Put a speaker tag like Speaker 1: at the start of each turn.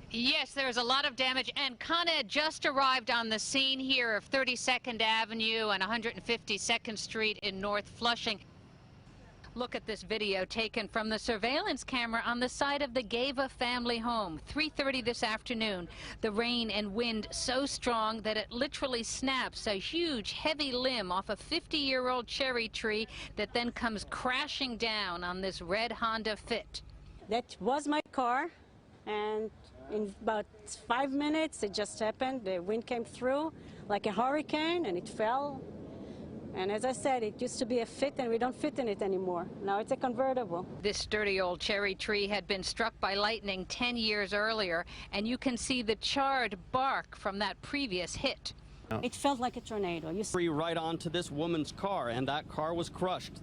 Speaker 1: Yes, there's a lot of damage, and Con Ed just arrived on the scene here of 32nd Avenue and 152nd Street in North Flushing. Look at this video taken from the surveillance camera on the side of the Gava family home, 3:30 this afternoon. The rain and wind so strong that it literally snaps a huge, heavy limb off a 50-year-old cherry tree that then comes crashing down on this red Honda Fit.
Speaker 2: That was my car, and in about 5 minutes it just happened. The wind came through like a hurricane and it fell. And as I said, it used to be a Fit, and we don't fit in it anymore. Now it's a convertible.
Speaker 1: This sturdy old cherry tree had been struck by lightning 10 years earlier, and you can see the charred bark from that previous hit.
Speaker 2: It felt like a tornado.
Speaker 3: Right onto this woman's car, and that car was crushed.